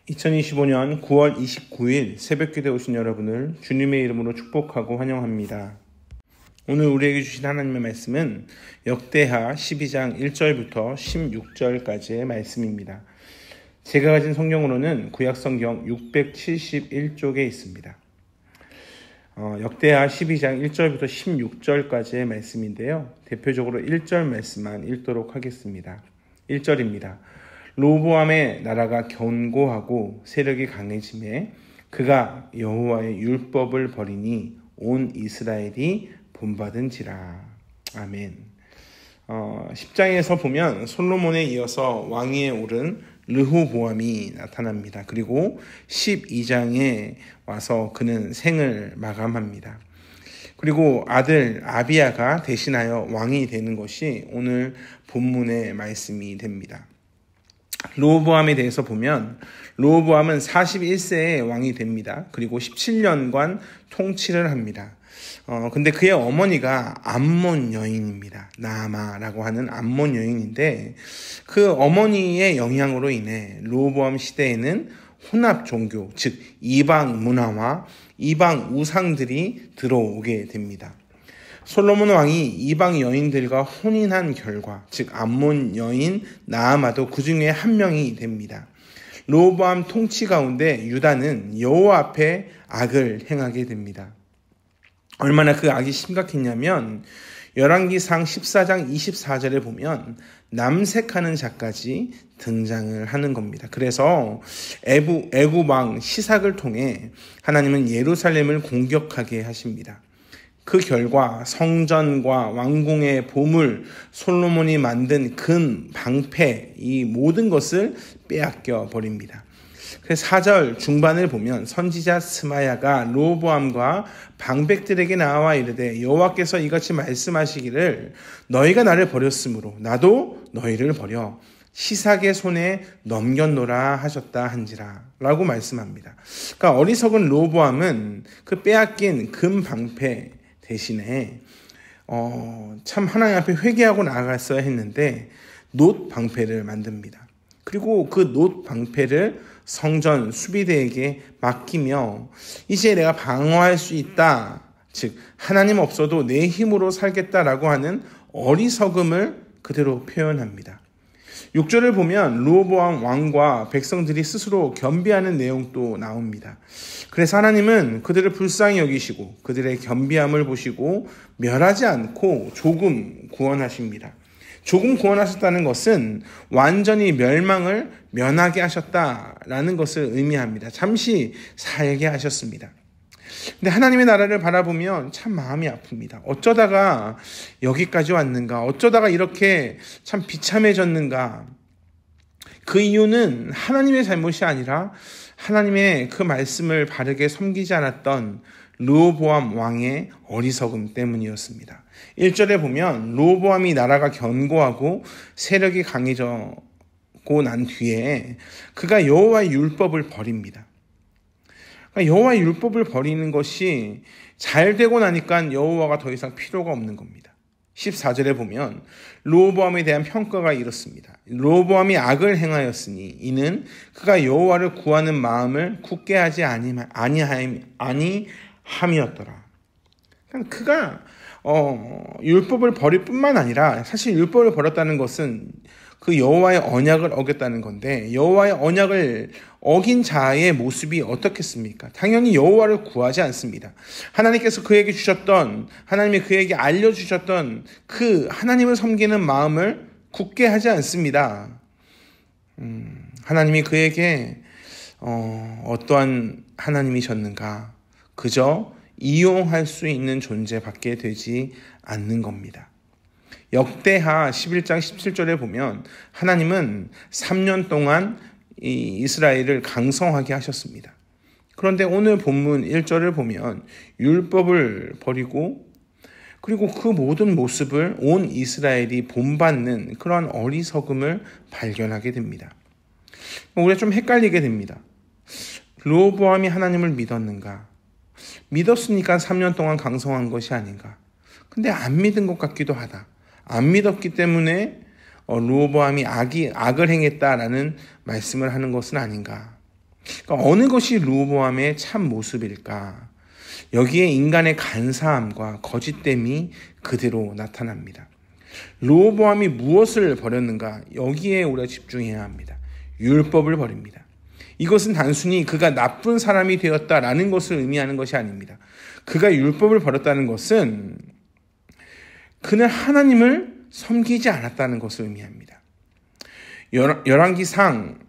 2025년 9월 29일 새벽기도에 오신 여러분을 주님의 이름으로 축복하고 환영합니다. 오늘 우리에게 주신 하나님의 말씀은 역대하 12장 1절부터 16절까지의 말씀입니다. 제가 가진 성경으로는 구약성경 671쪽에 있습니다. 역대하 12장 1절부터 16절까지의 말씀인데요. 대표적으로 1절 말씀만 읽도록 하겠습니다. 1절입니다. 로보암의 나라가 견고하고 세력이 강해지매 그가 여호와의 율법을 버리니 온 이스라엘이 본받은지라. 아멘. 10장에서 보면 솔로몬에 이어서 왕위에 오른 르호보암이 나타납니다. 그리고 12장에 와서 그는 생을 마감합니다. 그리고 아들 아비야가 대신하여 왕이 되는 것이 오늘 본문의 말씀이 됩니다. 르호보암에 대해서 보면 르호보암은 41세에 왕이 됩니다. 그리고 17년간 통치를 합니다. 근데 그의 어머니가 암몬 여인입니다. 나아마라고 하는 암몬 여인인데 그 어머니의 영향으로 인해 르호보암 시대에는 혼합 종교, 즉 이방 문화와 이방 우상들이 들어오게 됩니다. 솔로몬 왕이 이방 여인들과 혼인한 결과, 즉 암몬 여인 나아마도 그 중에 한 명이 됩니다. 르호보암 통치 가운데 유다는 여호와 앞에 악을 행하게 됩니다. 얼마나 그 악이 심각했냐면 열왕기상 14장 24절에 보면 남색하는 자까지 등장을 하는 겁니다. 그래서 애굽 왕 시삭을 통해 하나님은 예루살렘을 공격하게 하십니다. 그 결과 성전과 왕궁의 보물, 솔로몬이 만든 금, 방패, 이 모든 것을 빼앗겨 버립니다. 그래서 4절 중반을 보면 선지자 스마야가 르호보암과 방백들에게 나와 이르되 여호와께서 이같이 말씀하시기를 너희가 나를 버렸으므로 나도 너희를 버려 시삭의 손에 넘겼노라 하셨다 한지라 라고 말씀합니다. 그러니까 어리석은 르호보암은 그 빼앗긴 금 방패 대신에 참 하나님 앞에 회개하고 나아갔어야 했는데 놋 방패를 만듭니다. 그리고 그 놋 방패를 성전 수비대에게 맡기며 이제 내가 방어할 수 있다, 즉 하나님 없어도 내 힘으로 살겠다라고 하는 어리석음을 그대로 표현합니다. 6절을 보면 르호보암 왕과 백성들이 스스로 겸비하는 내용도 나옵니다. 그래서 하나님은 그들을 불쌍히 여기시고 그들의 겸비함을 보시고 멸하지 않고 조금 구원하십니다. 조금 구원하셨다는 것은 완전히 멸망을 면하게 하셨다라는 것을 의미합니다. 잠시 살게 하셨습니다. 근데 하나님의 나라를 바라보면 참 마음이 아픕니다. 어쩌다가 여기까지 왔는가? 어쩌다가 이렇게 참 비참해졌는가? 그 이유는 하나님의 잘못이 아니라 하나님의 그 말씀을 바르게 섬기지 않았던 르호보암 왕의 어리석음 때문이었습니다. 1절에 보면 르호보암이 나라가 견고하고 세력이 강해지고 난 뒤에 그가 여호와의 율법을 버립니다. 여호와의 율법을 버리는 것이 잘 되고 나니까 여호와가 더 이상 필요가 없는 겁니다. 14절에 보면 르호보암에 대한 평가가 이렇습니다. 르호보암이 악을 행하였으니 이는 그가 여호와를 구하는 마음을 굳게 하지 아니함이었더라. 그가 율법을 버릴 뿐만 아니라 사실 율법을 버렸다는 것은 그 여호와의 언약을 어겼다는 건데 여호와의 언약을 어긴 자의 모습이 어떻겠습니까? 당연히 여호와를 구하지 않습니다. 하나님께서 그에게 주셨던, 하나님이 그에게 알려주셨던 그 하나님을 섬기는 마음을 굳게 하지 않습니다. 하나님이 그에게 어떠한 하나님이셨는가? 그저 이용할 수 있는 존재밖에 되지 않는 겁니다. 역대하 11장 17절에 보면 하나님은 3년 동안 이스라엘을 강성하게 하셨습니다. 그런데 오늘 본문 1절을 보면 율법을 버리고 그리고 그 모든 모습을 온 이스라엘이 본받는 그러한 어리석음을 발견하게 됩니다. 우리가 좀 헷갈리게 됩니다. 르호보암이 하나님을 믿었는가? 믿었으니까 3년 동안 강성한 것이 아닌가? 근데 안 믿은 것 같기도 하다. 안 믿었기 때문에 르호보암이 악을 행했다라는 말씀을 하는 것은 아닌가. 그러니까 어느 것이 르호보암의 참 모습일까? 여기에 인간의 간사함과 거짓됨이 그대로 나타납니다. 르호보암이 무엇을 버렸는가? 여기에 우리가 집중해야 합니다. 율법을 버립니다. 이것은 단순히 그가 나쁜 사람이 되었다라는 것을 의미하는 것이 아닙니다. 그가 율법을 버렸다는 것은 그는 하나님을 섬기지 않았다는 것을 의미합니다. 열왕기상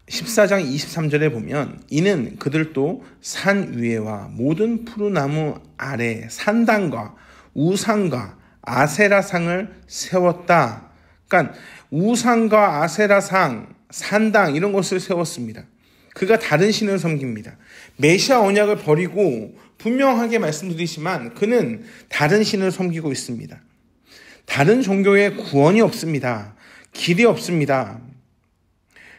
14장 23절에 보면 이는 그들도 산 위에와 모든 푸르나무 아래 산당과 우상과 아세라상을 세웠다. 그러니까 우상과 아세라상, 산당 이런 것을 세웠습니다. 그가 다른 신을 섬깁니다. 메시아 언약을 버리고 분명하게 말씀드리지만 그는 다른 신을 섬기고 있습니다. 다른 종교에 구원이 없습니다. 길이 없습니다.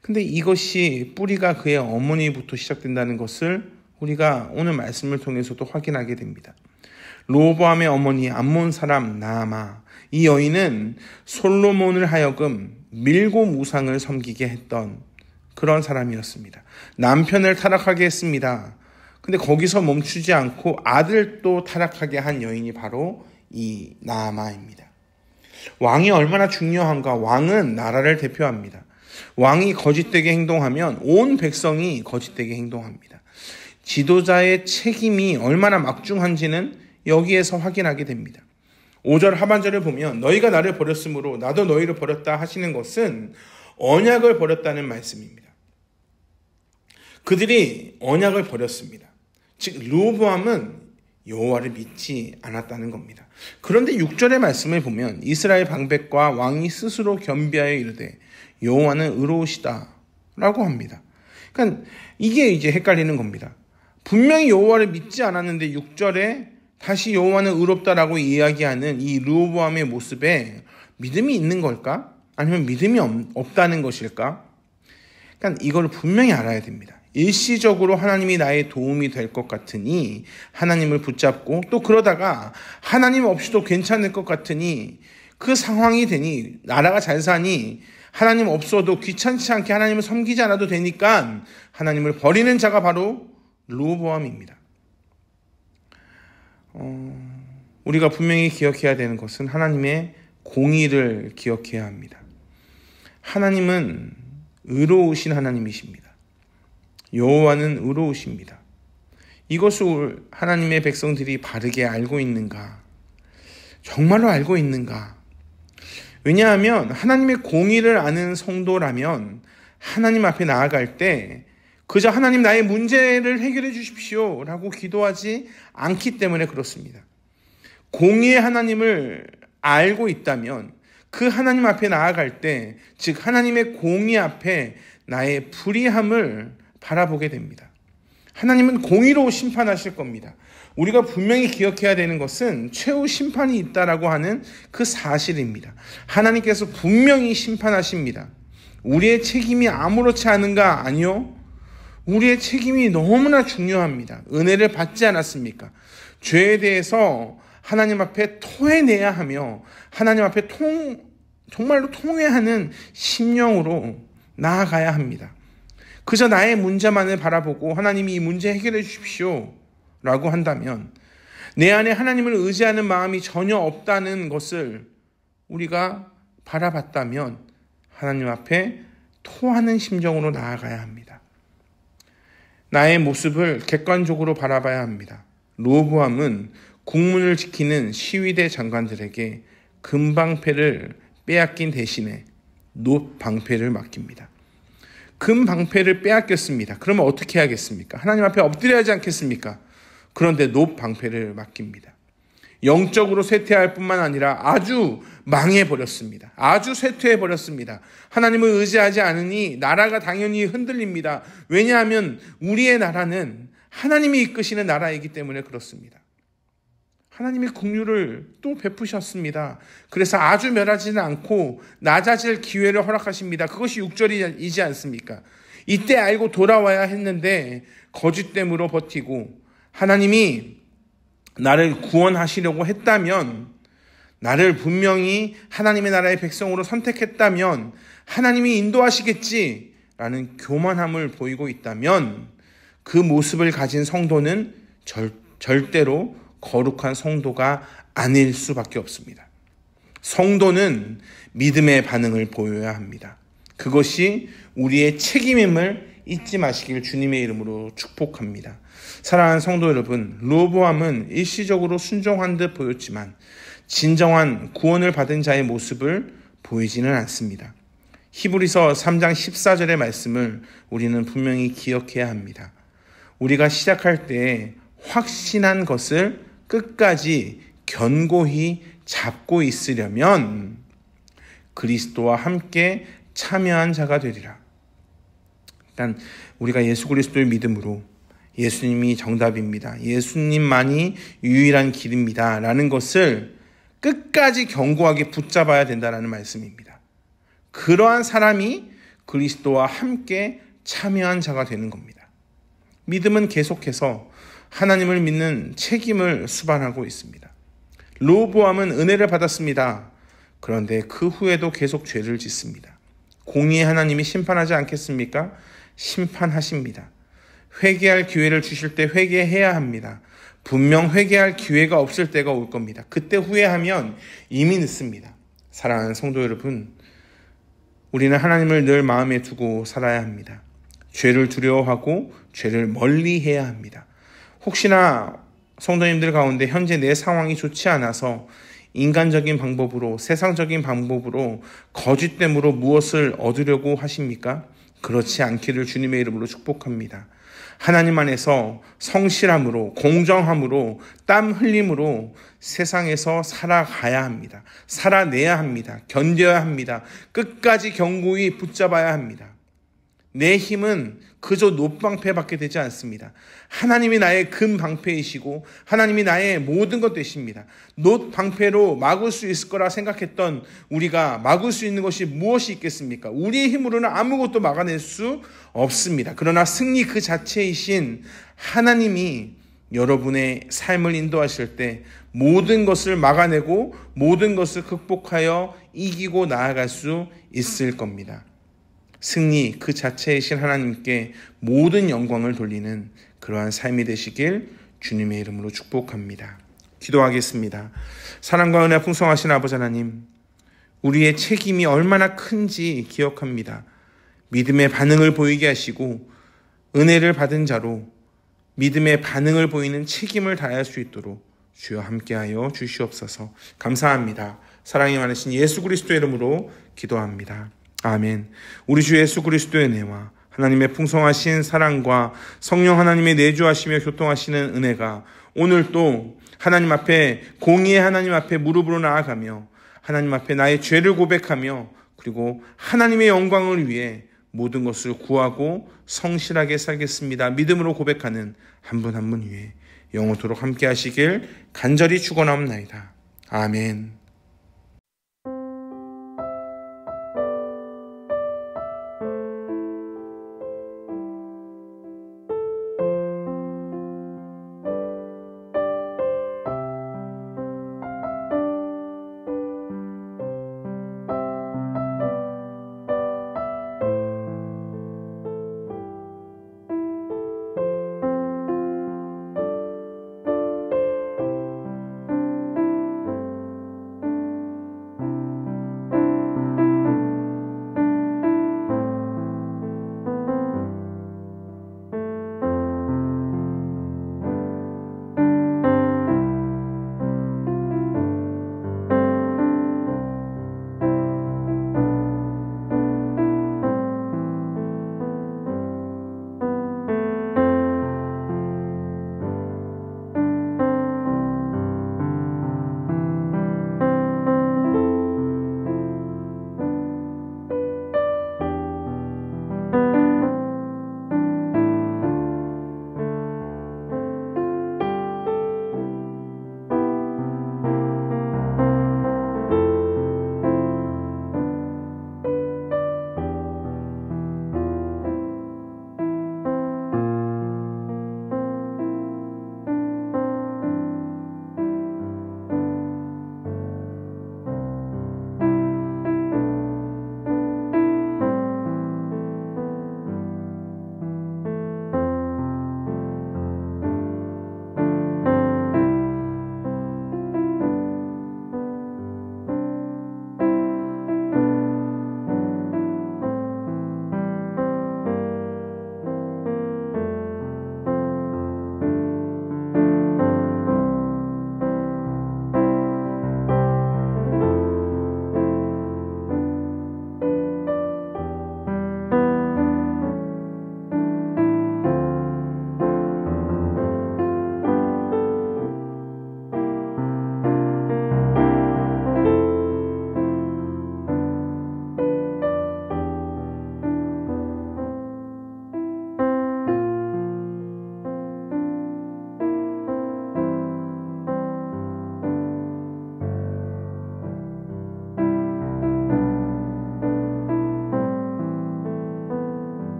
근데 이것이 뿌리가 그의 어머니부터 시작된다는 것을 우리가 오늘 말씀을 통해서도 확인하게 됩니다. 르호보암의 어머니 암몬 사람 나아마, 이 여인은 솔로몬을 하여금 밀고 우상을 섬기게 했던 그런 사람이었습니다. 남편을 타락하게 했습니다. 근데 거기서 멈추지 않고 아들도 타락하게 한 여인이 바로 이 나아마입니다. 왕이 얼마나 중요한가? 왕은 나라를 대표합니다. 왕이 거짓되게 행동하면 온 백성이 거짓되게 행동합니다. 지도자의 책임이 얼마나 막중한지는 여기에서 확인하게 됩니다. 5절 하반절을 보면 너희가 나를 버렸으므로 나도 너희를 버렸다 하시는 것은 언약을 버렸다는 말씀입니다. 그들이 언약을 버렸습니다. 즉 르호보암은 여호와를 믿지 않았다는 겁니다. 그런데 6절의 말씀을 보면 이스라엘 방백과 왕이 스스로 겸비하여 이르되 여호와는 의로우시다 라고 합니다. 그러니까 이게 이제 헷갈리는 겁니다. 분명히 여호와를 믿지 않았는데 6절에 다시 여호와는 의롭다라고 이야기하는 이 르호보암의 모습에 믿음이 있는 걸까? 아니면 믿음이 없다는 것일까? 그러니까 이걸 분명히 알아야 됩니다. 일시적으로 하나님이 나의 도움이 될 것 같으니 하나님을 붙잡고 또 그러다가 하나님 없이도 괜찮을 것 같으니 그 상황이 되니 나라가 잘 사니 하나님 없어도 귀찮지 않게 하나님을 섬기지 않아도 되니까 하나님을 버리는 자가 바로 르호보암입니다. 우리가 분명히 기억해야 되는 것은 하나님의 공의를 기억해야 합니다. 하나님은 의로우신 하나님이십니다. 여호와는 의로우십니다. 이것을 하나님의 백성들이 바르게 알고 있는가? 정말로 알고 있는가? 왜냐하면 하나님의 공의를 아는 성도라면 하나님 앞에 나아갈 때 그저 하나님 나의 문제를 해결해 주십시오 라고 기도하지 않기 때문에 그렇습니다. 공의의 하나님을 알고 있다면 그 하나님 앞에 나아갈 때, 즉 하나님의 공의 앞에 나의 불의함을 바라보게 됩니다. 하나님은 공의로 심판하실 겁니다. 우리가 분명히 기억해야 되는 것은 최후 심판이 있다라고 하는 그 사실입니다. 하나님께서 분명히 심판하십니다. 우리의 책임이 아무렇지 않은가? 아니요. 우리의 책임이 너무나 중요합니다. 은혜를 받지 않았습니까? 죄에 대해서 하나님 앞에 토해내야 하며 하나님 앞에 정말로 통회하는 심령으로 나아가야 합니다. 그저 나의 문제만을 바라보고 하나님이 이 문제 해결해 주십시오 라고 한다면 내 안에 하나님을 의지하는 마음이 전혀 없다는 것을 우리가 바라봤다면 하나님 앞에 토하는 심정으로 나아가야 합니다. 나의 모습을 객관적으로 바라봐야 합니다. 르호보암은 국문을 지키는 시위대 장관들에게 금방패를 빼앗긴 대신에 놋방패를 맡깁니다. 금방패를 빼앗겼습니다. 그러면 어떻게 해야겠습니까? 하나님 앞에 엎드려야 하지 않겠습니까? 그런데 놋방패를 맡깁니다. 영적으로 쇠퇴할 뿐만 아니라 아주 망해버렸습니다. 아주 쇠퇴해버렸습니다. 하나님을 의지하지 않으니 나라가 당연히 흔들립니다. 왜냐하면 우리의 나라는 하나님이 이끄시는 나라이기 때문에 그렇습니다. 하나님이 긍휼을 또 베푸셨습니다. 그래서 아주 멸하지는 않고 낮아질 기회를 허락하십니다. 그것이 6절이지 않습니까? 이때 알고 돌아와야 했는데 거짓됨으로 버티고 하나님이 나를 구원하시려고 했다면, 나를 분명히 하나님의 나라의 백성으로 선택했다면 하나님이 인도하시겠지 라는 교만함을 보이고 있다면 그 모습을 가진 성도는 절대로 거룩한 성도가 아닐 수밖에 없습니다. 성도는 믿음의 반응을 보여야 합니다. 그것이 우리의 책임임을 잊지 마시길 주님의 이름으로 축복합니다. 사랑하는 성도 여러분, 르호보암은 일시적으로 순종한 듯 보였지만 진정한 구원을 받은 자의 모습을 보이지는 않습니다. 히브리서 3장 14절의 말씀을 우리는 분명히 기억해야 합니다. 우리가 시작할 때 확신한 것을 끝까지 견고히 잡고 있으려면 그리스도와 함께 참여한 자가 되리라. 일단 우리가 예수 그리스도의 믿음으로 예수님이 정답입니다. 예수님만이 유일한 길입니다. 라는 것을 끝까지 견고하게 붙잡아야 된다는 말씀입니다. 그러한 사람이 그리스도와 함께 참여한 자가 되는 겁니다. 믿음은 계속해서 하나님을 믿는 책임을 수반하고 있습니다. 르호보암은 은혜를 받았습니다. 그런데 그 후에도 계속 죄를 짓습니다. 공의의 하나님이 심판하지 않겠습니까? 심판하십니다. 회개할 기회를 주실 때 회개해야 합니다. 분명 회개할 기회가 없을 때가 올 겁니다. 그때 후회하면 이미 늦습니다. 사랑하는 성도 여러분, 우리는 하나님을 늘 마음에 두고 살아야 합니다. 죄를 두려워하고 죄를 멀리해야 합니다. 혹시나 성도님들 가운데 현재 내 상황이 좋지 않아서 인간적인 방법으로, 세상적인 방법으로, 거짓됨으로 무엇을 얻으려고 하십니까? 그렇지 않기를 주님의 이름으로 축복합니다. 하나님 안에서 성실함으로, 공정함으로, 땀 흘림으로 세상에서 살아가야 합니다. 살아내야 합니다. 견뎌야 합니다. 끝까지 견고히 붙잡아야 합니다. 내 힘은 그저 놋방패밖에 되지 않습니다. 하나님이 나의 금방패이시고 하나님이 나의 모든 것 되십니다. 놋방패로 막을 수 있을 거라 생각했던 우리가 막을 수 있는 것이 무엇이 있겠습니까? 우리의 힘으로는 아무것도 막아낼 수 없습니다. 그러나 승리 그 자체이신 하나님이 여러분의 삶을 인도하실 때 모든 것을 막아내고 모든 것을 극복하여 이기고 나아갈 수 있을 겁니다. 승리 그 자체이신 하나님께 모든 영광을 돌리는 그러한 삶이 되시길 주님의 이름으로 축복합니다. 기도하겠습니다. 사랑과 은혜 풍성하신 아버지 하나님, 우리의 책임이 얼마나 큰지 기억합니다. 믿음의 반응을 보이게 하시고 은혜를 받은 자로 믿음의 반응을 보이는 책임을 다할 수 있도록 주여 함께하여 주시옵소서. 감사합니다. 사랑이 많으신 예수 그리스도의 이름으로 기도합니다. 아멘. 우리 주 예수 그리스도의 은혜와 하나님의 풍성하신 사랑과 성령 하나님의 내주하시며 교통하시는 은혜가 오늘 또 하나님 앞에, 공의의 하나님 앞에 무릎으로 나아가며 하나님 앞에 나의 죄를 고백하며 그리고 하나님의 영광을 위해 모든 것을 구하고 성실하게 살겠습니다. 믿음으로 고백하는 한 분 한 분 위에 영원토록 함께 하시길 간절히 축원하옵나이다. 아멘.